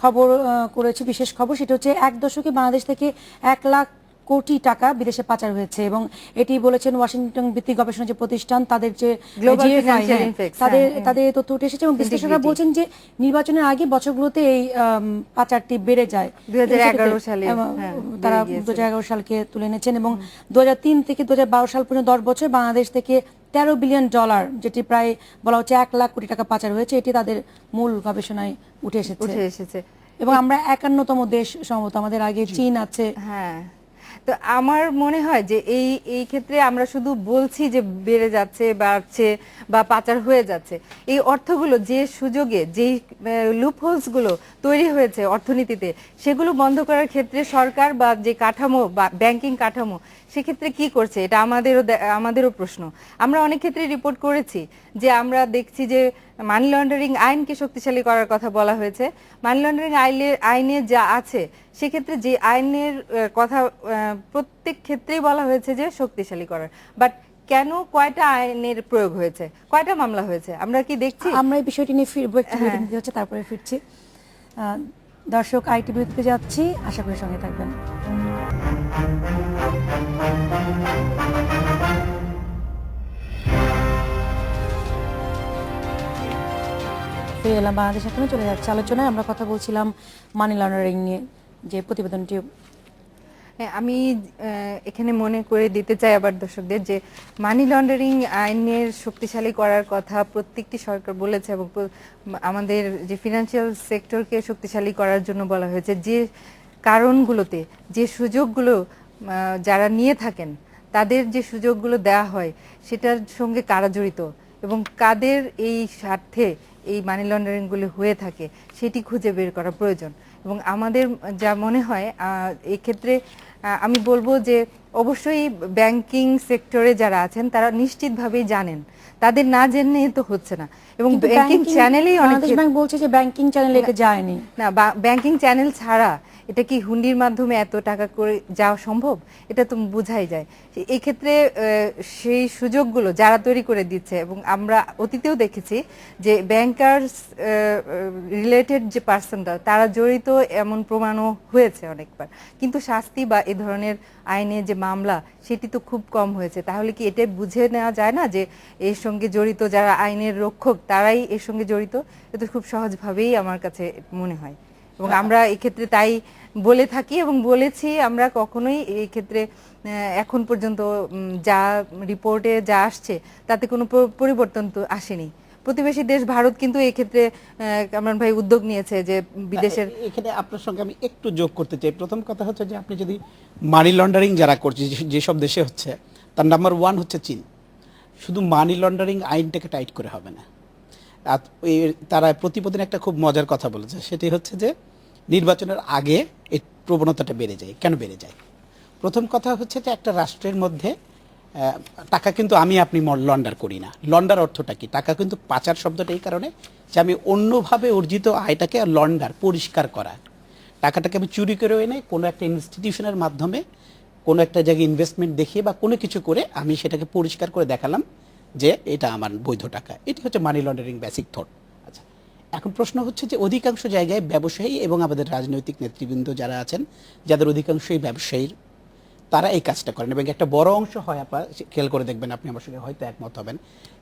খবর করেছি, বিশেষ খবর, সেটা হচ্ছে 1 দশকে বাংলাদেশ থেকে 1 লাখ কোটি টাকা বিদেশে পাচার হয়েছে। এবং এটি বলেছেন ওয়াশিংটন ভিত্তিক গবেষণা যে প্রতিষ্ঠান, তাদের যে গ্লোবাল GFI, ফিনান্সিয়াল ইনডেক্স, তাদের তথ্য উঠে এসেছে। এবং বিশ্লেষকরা বলছেন যে নির্বাচনের আগে বছরগুলোতে এই পাচারটি বেড়ে যায়। 2011 সালে তারা 2011 সালকে তুলে এনেছেন। এবং 2003 থেকে 2012 সাল পর্যন্ত 10 বছর বাংলাদেশ থেকে $13 বিলিয়ন, যেটি প্রায় বলা হচ্ছে 1 লাখ কোটি টাকা পাচার হয়েছে। এটি তাদের মূল গবেষণায় উঠে এসেছে। এবং আমরা 51তম দেশ সম্ভবত, আমাদের আগে চীন আছে। হ্যাঁ, তো আমার মনে হয় যে এই ক্ষেত্রে আমরা শুধু বলছি যে বেড়ে যাচ্ছে, বাড়ছে বা পাচার হয়ে যাচ্ছে, এই অর্থগুলো যে সুযোগে যেই লুপহোলস গুলো তৈরি হয়েছে অর্থনীতিতে, সেগুলো বন্ধ করার ক্ষেত্রে সরকার বা যে কাঠামো বা ব্যাংকিং কাঠামো সেক্ষেত্রে কি করছে, এটা আমাদেরও প্রশ্ন। আমরা অনেক ক্ষেত্রে রিপোর্ট করেছি যে আমরা দেখছি যে মানি লন্ডারিং আইনকে শক্তিশালী করার কথা বলা হয়েছে। মানি লন্ডারিং আইনে যা আছে সেক্ষেত্রে যে আইনের কথা প্রত্যেক ক্ষেত্রেই বলা হয়েছে যে শক্তিশালী করার, বাট কেন কয়টা আইনের প্রয়োগ হয়েছে, কয়টা মামলা হয়েছে আমরা কি দেখছি? আমরা এই বিষয়টি নিয়ে ফিরবো, একটু বিরতি নিতে হচ্ছে, তারপরে ফিরছি। দর্শক, আইটি বিরতিতে যাচ্ছি, আশা করি সঙ্গে থাকবেন। ফিরে এলাম বাংলাদেশ এখনো চলে যাচ্ছে আলোচনায়। আমরা কথা বলছিলাম মানি লন্ডারিং নিয়ে, যে প্রতিবেদনটি। আমি এখানে মনে করে দিতে চাই আবার দর্শকদের যে মানি লন্ডারিং আইনের শক্তিশালী করার কথা প্রত্যেকটি সরকার বলেছে, এবং আমাদের যে ফিনান্সিয়াল সেক্টরকে শক্তিশালী করার জন্য বলা হয়েছে। যে কারণগুলোতে যে সুযোগগুলো যারা নিয়ে থাকেন তাদের যে সুযোগগুলো দেওয়া হয় সেটার সঙ্গে কারা জড়িত এবং কাদের এই স্বার্থে এই মানি লন্ডারিংগুলো হয়ে থাকে সেটি খুঁজে বের করা প্রয়োজন। এবং আমাদের যা মনে হয় এই ক্ষেত্রে আমি বলবো যে অবশ্যই ব্যাংকিং সেক্টরে যারা আছেন তারা নিশ্চিতভাবেই জানেন, তাদের না জেনে তো হচ্ছে না। এবং ব্যাংকিং চ্যানেলেই অনেক ব্যাংক বলছে যে ব্যাংকিং চ্যানেলে এটা যায়নি না, ব্যাংকিং চ্যানেল ছাড়া এটা কি হুন্ডির মাধ্যমে এত টাকা করে যাওয়া সম্ভব? এটা তো বোঝাই যায়। এই ক্ষেত্রে সেই সুযোগগুলো যারা তৈরি করে দিচ্ছে, এবং আমরা অতীতেও দেখেছি যে ব্যাংকার্স রিলেটেড যে পার্সনরা তারা জড়িত এমন প্রমাণও হয়েছে অনেকবার, কিন্তু শাস্তি বা এ ধরনের আইনে যে মামলা সেটি তো খুব কম হয়েছে। তাহলে কি এটা বুঝে নেওয়া যায় না যে এর সঙ্গে জড়িত যারা আইনের রক্ষক তারাই এর সঙ্গে জড়িত? এটা খুব সহজভাবেই আমার কাছে মনে হয়। এবং আমরা এই ক্ষেত্রে তাই বলে থাকি এবং বলেছি, আমরা কখনোই এই ক্ষেত্রে এখন পর্যন্ত যা রিপোর্টে যা আসছে তাতে কোনো পরিবর্তন তো আসেনি। প্রতিবেশী দেশ ভারত কিন্তু এই ক্ষেত্রে কামরান ভাই উদ্যোগ নিয়েছে যে বিদেশের। এখানে আপনার সঙ্গে আমি একটু যোগ করতে চাই। প্রথম কথা হচ্ছে যে আপনি যদি মানি লন্ডারিং যারা করছে যেসব দেশে হচ্ছে, তার নাম্বার 1 হচ্ছে চীন। শুধু মানি লন্ডারিং আইনটাকে টাইট করে হবে না, তারা প্রতিবেদনে একটা খুব মজার কথা বলেছে, সেটি হচ্ছে যে নির্বাচনের আগে এই প্রবণতাটা বেড়ে যায়। কেন বেড়ে যায়? প্রথম কথা হচ্ছে যে একটা রাষ্ট্রের মধ্যে টাকা কিন্তু আপনি লন্ডার করি না। লন্ডার অর্থটা কি? টাকা কিন্তু পাচার শব্দটা এই কারণে যে আমি অন্যভাবে অর্জিত আয়টাকে লন্ডার, পরিষ্কার করা, টাকাটাকে আমি চুরি করে এনে কোনো একটা ইনস্টিটিউশনের মাধ্যমে কোনো একটা জায়গায় ইনভেস্টমেন্ট দেখিয়ে বা কোনো কিছু করে আমি সেটাকে পরিষ্কার করে দেখালাম যে এটা আমার বৈধ টাকা। এটি হচ্ছে মানি লন্ডারিং বেসিক থট। আচ্ছা, এখন প্রশ্ন হচ্ছে যে অধিকাংশ জায়গায় ব্যবসায়ী এবং আমাদের রাজনৈতিক নেতৃবৃন্দ যারা আছেন, যাদের অধিকাংশই ব্যবসায়ীর, তারা এই কাজটা করেন। এবং একটা বড় অংশ হয়, আপনার খেয়াল করে দেখবেন, আপনি আমার সঙ্গে হয়তো একমত হবেন,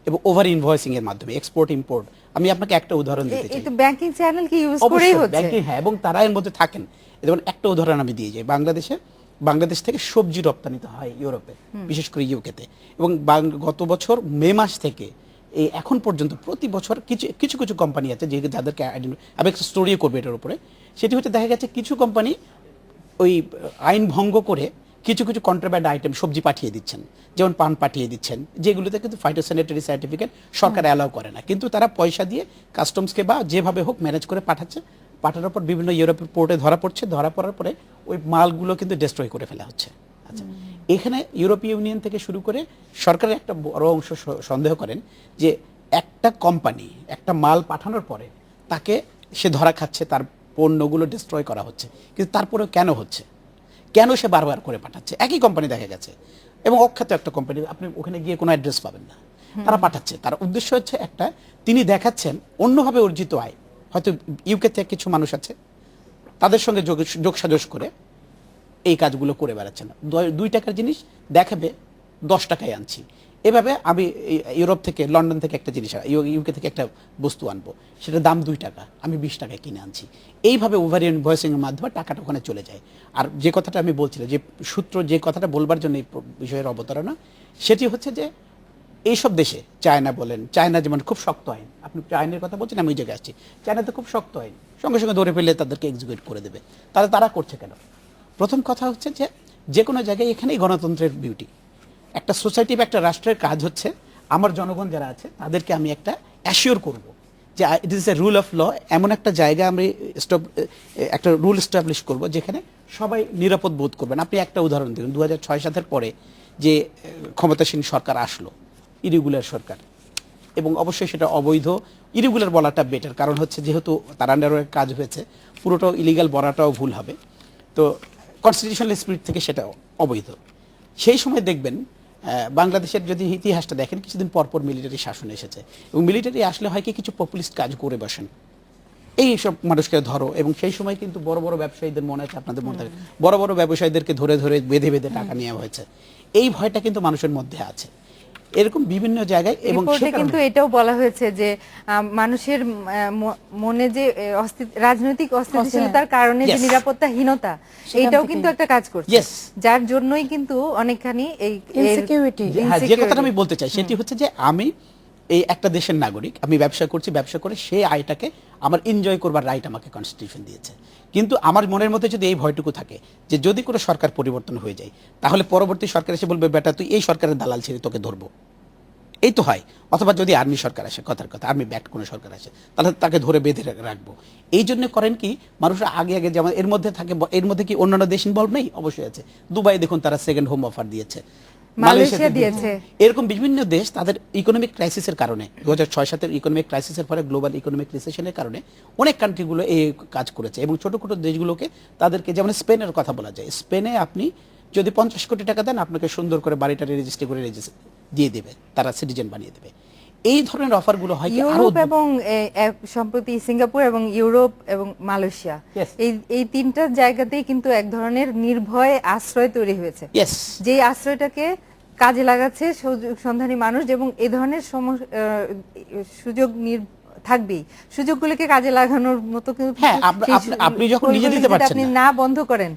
এবং ওভার ইনভয়েসিং এর মাধ্যমে এক্সপোর্ট ইম্পোর্ট। আমি আপনাকে একটা উদাহরণ দিতে চাই। এটা ব্যাংকিং চ্যানেল কি ইউজ করেই হচ্ছে? ব্যাংকিং, হ্যাঁ, এবং তারা এর মধ্যে থাকেন। যেমন একটা উদাহরণ আমি দিয়ে যাই, বাংলাদেশ থেকে সবজি রপ্তানিতে হয় ইউরোপে, বিশেষ করে ইউকেতে। এবং গত বছর মে মাস থেকে এই এখন পর্যন্ত প্রতি বছর কিছু কিছু কোম্পানি আছে যাদেরকে আমি একটা স্টোরিও করবো এটার উপরে। সেটি হচ্ছে দেখা গেছে কিছু কোম্পানি ওই আইন ভঙ্গ করে কিছু কিছু কন্ট্রাব্যান্ড আইটেম সবজি পাঠিয়ে দিচ্ছেন, যেমন পান পাঠিয়ে দিচ্ছেন, যেগুলোতে কিন্তু ফাইটোস্যানিটারি সার্টিফিকেট সরকার অ্যালাউ করে না, কিন্তু তারা পয়সা দিয়ে কাস্টমসকে বা যেভাবে হোক ম্যানেজ করে পাঠাচ্ছে। পাঠানোর পর বিভিন্ন ইউরোপের পোর্টে ধরা পড়ছে, ধরা পড়ার পরে ওই মালগুলো কিন্তু ডিস্ট্রয় করে ফেলা হচ্ছে। আচ্ছা, এখানে ইউরোপীয় ইউনিয়ন থেকে শুরু করে সরকারের একটা বড় অংশ সন্দেহ করেন যে একটা কোম্পানি একটা মাল পাঠানোর পরে তাকে সে ধরা খাচ্ছে, তার পণ্যগুলো ডিস্ট্রয় করা হচ্ছে, কিন্তু তারপরেও কেন হচ্ছে, কেন সে বারবার করে পাঠাচ্ছে? একই কোম্পানি দেখা গেছে, এবং অখ্যাত একটা কোম্পানি, আপনি ওখানে গিয়ে কোনো অ্যাড্রেস পাবেন না, তারা পাঠাচ্ছে। তার উদ্দেশ্য হচ্ছে একটা, তিনি দেখাচ্ছেন অন্যভাবে অর্জিত আয়। হয়তো ইউকেতে কিছু মানুষ আছে তাদের সঙ্গে যোগসাজশ করে এই কাজগুলো করে বেড়াচ্ছে না। 2 টাকার জিনিস দেখাবে 10 টাকায় আনছি। এভাবে আমি ইউরোপ থেকে, লন্ডন থেকে একটা জিনিস, ইউকে থেকে একটা বস্তু আনবো, সেটার দাম 2 টাকা, আমি 20 টাকায় কিনে আনছি। এইভাবে ওভার ইনভয়েসিং এর মাধ্যমে টাকাটা ওখানে চলে যায়। আর যে কথাটা আমি বলছিলাম, যে সূত্র, যে কথাটা বলবার জন্য এই বিষয়ের অবতারণা, সেটি হচ্ছে যে এইসব দেশে, চায়না বলেন, চায়না যেমন খুব শক্ত আইন, আপনি আইনের কথা বলছেন, আমি ওই জায়গায় আসছি, চায়নাতে খুব শক্ত আইন, সঙ্গে সঙ্গে ধরে ফেলে তাদেরকে এক্সিকিউট করে দেবে। তাহলে তারা করছে কেন? প্রথম কথা হচ্ছে যে কোনো জায়গায় এখানেই গণতন্ত্রের বিউটি। একটা সোসাইটি বা একটা রাষ্ট্রের কাজ হচ্ছে আমার জনগণ যারা আছে তাদেরকে আমি একটা অ্যাসিওর করব যে it is a rule of law. এমন একটা জায়গা আমি একটা রুল এস্টাবলিশ করব যেখানে সবাই নিরাপদ বোধ করবেন। আপনি একটা উদাহরণ দিন, 2006-7 পরে যে ক্ষমতাসীন সরকার আসলো, ইরেগুলার সরকার, এবং অবশ্যই সেটা অবৈধ, ইরেগুলার বলাটা বেটার, কারণ হচ্ছে যেহেতু তার আন্ডারে কাজ হয়েছে, পুরোটাও ইলিগাল বলাটাও ভুল হবে। তো কনস্টিটিউশনাল স্পিরিট থেকে সেটা অবৈধ। সেই সময় দেখবেন বাংলাদেশের যদি ইতিহাসটা দেখেন, কিছুদিন পরপর মিলিটারি শাসন এসেছে, এবং মিলিটারি আসলে হয় কি কিছু পপুলিস্ট কাজ করে বসেন, এই সব মানুষকে ধরো, এবং সেই সময় কিন্তু বড় বড় ব্যবসায়ীদের, মনে আছে আপনাদের মনে থাকে, বড় বড় ব্যবসায়ীদেরকে ধরে ধরে বেঁধে বেঁধে টাকা নেওয়া হয়েছে। এই ভয়টা কিন্তু মানুষের মধ্যে আছে, এরকম বিভিন্ন জায়গায়। এবং রিপোর্টে কিন্তু এটাও বলা হয়েছে যে মানুষের মনে যে রাজনৈতিক অস্থিতিশীলতার কারণে যে নিরাপত্তাহীনতা, এইটাও কিন্তু একটা কাজ করছে, যার জন্যই কিন্তু অনেকখানি এই ইনসিকিউরিটি। হ্যাঁ, যে কথাটা আমি বলতে চাই সেটি হচ্ছে যে আমি এই একটা দেশের নাগরিক, আমি ব্যবসা করছি, ব্যবসা করে সেই আয়টাকে আমার এনজয় করবার রাইট আমাকে কনস্টিটিউশন দিয়েছে। কিন্তু আমার মনের মধ্যে যদি এই ভয়টুকু থাকে যে যদি কোনো সরকার পরিবর্তন হয়ে যায়, তাহলে পরবর্তী সরকার এসে বলবে, বেটা তুই এই সরকারের দালাল ছেড়ে তোকে ধরবো, এই তো হয়। অথবা যদি আর্মি সরকার আসে, কথার কথা আর্মি ব্যাক্ট কোনো সরকার আসে, তাহলে তাকে ধরে বেঁধে রাখবো। এই জন্য করেন কি মানুষরা আগে আগে, যেমন এর মধ্যে থাকে, এর মধ্যে কি অন্যান্য দেশ ইনভলভ নেই? অবশ্যই আছে। দুবাই দেখুন, তারা সেকেন্ড হোম অফার দিয়েছে, মালয়েশিয়া দিয়েছে। এরকম বিভিন্ন দেশ তাদের ইকোনমিক ক্রাইসিসের কারণে, 2006-7 ইকোনমিক ক্রাইসিসের পরে গ্লোবাল ইকোনমিক রিসেশনের কারণে অনেক কান্ট্রিগুলো এই কাজ করেছে, এবং ছোট ছোট দেশগুলোকে তাদেরকে, যেমন স্পেনের কথা বলা যায়, স্পেনে আপনি যদি 50 কোটি টাকা দেন, আপনাকে সুন্দর করে বাড়িটা রেজিস্ট্রি করে দিয়ে দেবে, তারা সিটিজেন বানিয়ে দেবে। এই ধরনের অফারগুলো হয় কি ইউরোপ এবং সম্প্রতি সিঙ্গাপুর এবং ইউরোপ এবং মালয়েশিয়া, এই তিনটা জায়গাতেই কিন্তু এক ধরনের নির্ভয় আশ্রয় তৈরি হয়েছে, যে আশ্রয়টাকে কাজে লাগাচ্ছে সন্ধানী মানুষ, এবং এই ধরনের সুযোগ থাকবেই, সুযোগগুলোকে কাজে লাগানোর মতো কিন্তু আপনি যখন নিজে দিতে পারছেন আপনি না বন্ধ করেন,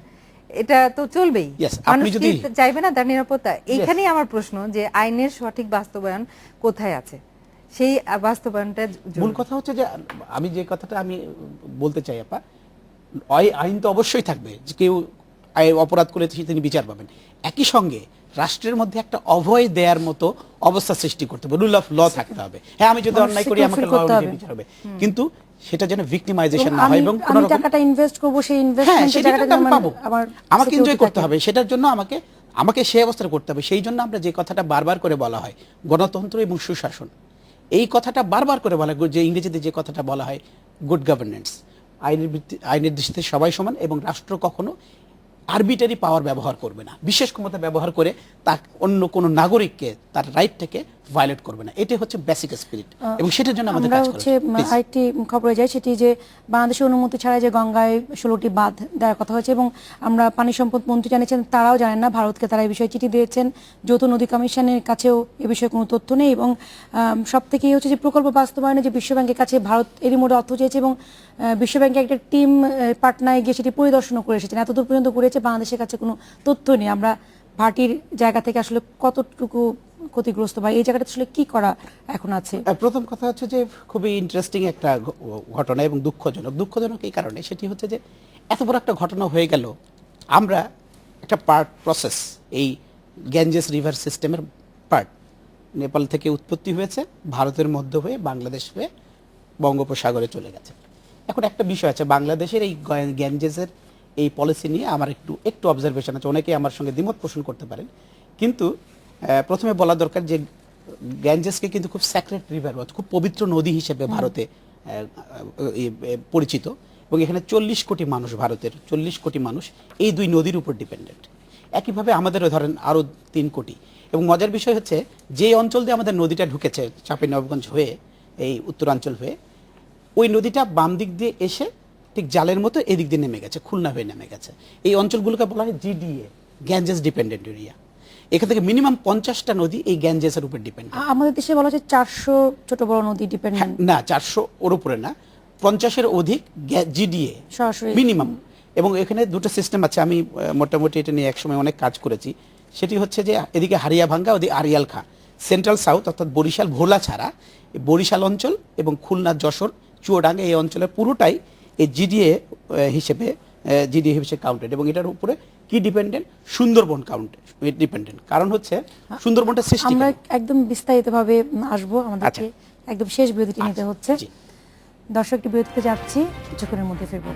এটা তো চলবেই। মানুষ কি চাইবে না তার নিরাপত্তা? এইখানেই আমার প্রশ্ন, যে আইনের সঠিক বাস্তবায়ন কোথায় আছে? সেই বাস্তবায়নটা মূল কথা হচ্ছে যে আমি যে কথাটা আমি বলতে চাই, আপা, আইন তো অবশ্যই থাকবে, যে কেউ অপরাধ করেছে তিনি বিচার পাবেন। একই সঙ্গে রাষ্ট্রের মধ্যে একটা অভয় দেয়ার মতো অবস্থা সৃষ্টি করতে হবে, রুল অফ ল থাকতে হবে। হ্যাঁ, আমি যদি অন্যায় করি আমাকে ল অনুযায়ী বিচার হবে, কিন্তু সেটা যেন ভিক্টিমাইজেশন না হয়, এবং কোনো রকম টাকাটা ইনভেস্ট করব, সেই ইনভেস্টমেন্টের টাকাটা আমি পাবো, আমাকে এনজয় করতে হবে, সেটার জন্য আমাকে সেই অবস্থা করতে হবে। সেই জন্য আমরা যে কথাটা বারবার করে বলা হয়, গণতন্ত্র এবং সুশাসন, এই কথাটা বারবার করে বলা হয়, যে ইংরেজিতে যে কথাটা বলা হয় গুড গভর্নেন্স, আইনের দৃষ্টিতে সবাই সমান, এবং রাষ্ট্র কখনো আরবিটারি পাওয়ার ব্যবহার করবে না, বিশেষ ক্ষমতা ব্যবহার করে তা অন্য কোনো নাগরিককে তার রাইটটাকে ভায়োলেট করবে না। এটাই হচ্ছে বেসিক স্পিরিট, এবং সেটার জন্য আমাদের কাজ করতে হবে। আরেকটি খবরে যায়, সেটি যে বাংলাদেশের অনুমতি ছাড়া যে গঙ্গায় 16টি বাঁধ দেওয়ার কথা হয়েছে, এবং আমরা পানি সম্পদ মন্ত্রী জানিয়েছেন, তারাও জানেন না, ভারতকে তারা এই বিষয়ে চিঠি দিয়েছেন, যৌথ নদী কমিশনের কাছেও এ বিষয়ে কোনো তথ্য নেই। এবং সব থেকে হচ্ছে যে প্রকল্প বাস্তবায়নে যে বিশ্বব্যাংকের কাছে ভারত এরই মধ্যে অর্থ চেয়েছে, এবং বিশ্বব্যাংকে একটা টিম পাটনায় গিয়ে সেটি পরিদর্শনও করে এসেছেন, এতদূর পর্যন্ত করেছে, বাংলাদেশের কাছে কোনো তথ্য নেই। আমরা ভাটির জায়গা থেকে আসলে কতটুকু ক্ষতিগ্রস্ত, বা এই জায়গাটা আসলে কি করা এখন আছে? প্রথম কথা হচ্ছে যে খুবই ইন্টারেস্টিং একটা ঘটনা, এবং দুঃখজনক এই কারণে, সেটি হচ্ছে যে এত বড় একটা ঘটনা হয়ে গেল, আমরা একটা প্রসেস, এই গ্যাঞ্জেস রিভার সিস্টেমের পার্ট, নেপাল থেকে উৎপত্তি হয়েছে, ভারতের মধ্য হয়ে বাংলাদেশ হয়ে বঙ্গোপসাগরে চলে গেছে। এখন একটা বিষয় আছে, বাংলাদেশের এই গ্যাঞ্জেসের এই পলিসি নিয়ে আমার একটু অবজারভেশন আছে, অনেকেই আমার সঙ্গে দ্বিমত পোষণ করতে পারেন, কিন্তু প্রথমে বলা দরকার যে গ্যাঞ্জেসকে কিন্তু খুব স্যাক্রেড রিভার, খুব পবিত্র নদী হিসেবে ভারতে পরিচিত, এবং এখানে 40 কোটি মানুষ, ভারতের 40 কোটি মানুষ এই দুই নদীর উপর ডিপেন্ডেন্ট। একইভাবে আমাদেরও ধরেন আরও 3 কোটি। এবং মজার বিষয় হচ্ছে, যে অঞ্চল দিয়ে আমাদের নদীটা ঢুকেছে চাঁপাইনবাবগঞ্জ হয়ে, এই উত্তরাঞ্চল হয়ে, ওই নদীটা বাম দিক দিয়ে এসে ঠিক জালের মতো এদিক দিয়ে নেমে গেছে, খুলনা হয়ে নেমে গেছে। এই অঞ্চলগুলোকে বলা হয় জিডিএ, গ্যাঞ্জেস ডিপেন্ডেন্ট এরিয়া। এখান থেকে মিনিমাম 50টা নদী এই গ্যাঞ্জেসের উপর ডিপেন্ড। আমাদের দেশে বলা হচ্ছে 400 ছোট বড় নদী ডিপেন্ডেন্ট। না, 400 ওর উপরে না, 50-এর অধিক জিডিএ সরাসরি মিনিমাম। এবং এখানে দুটো সিস্টেম আছে, আমি মোটামুটি এটা নিয়ে একসময় অনেক কাজ করেছি। সেটি হচ্ছে যে এদিকে হারিয়াভাঙ্গা, ওদিকে আরিয়াল খাঁ, সেন্ট্রাল সাউথ অর্থাৎ বরিশাল ভোলা ছাড়া এই বরিশাল অঞ্চল এবং খুলনা, যশোর, চুয়াডাঙ্গা এই অঞ্চলের পুরোটাই এই জিডিএ হিসেবে কাউন্টেড। এবং এটার উপরে কি ডিপেন্ডেন্ট? সুন্দরবন ডিপেন্ডেন্ট। কারণ হচ্ছে সুন্দরবনটা সৃষ্টি। আমরা একদম বিস্তারিতভাবে আসবো, আমাদেরকে একদম শেষ বিরতিটি নিতে হচ্ছে। জি। দর্শকটি বিরতিতে যাচ্ছি, কিছুক্ষণের মধ্যে ফিরবো।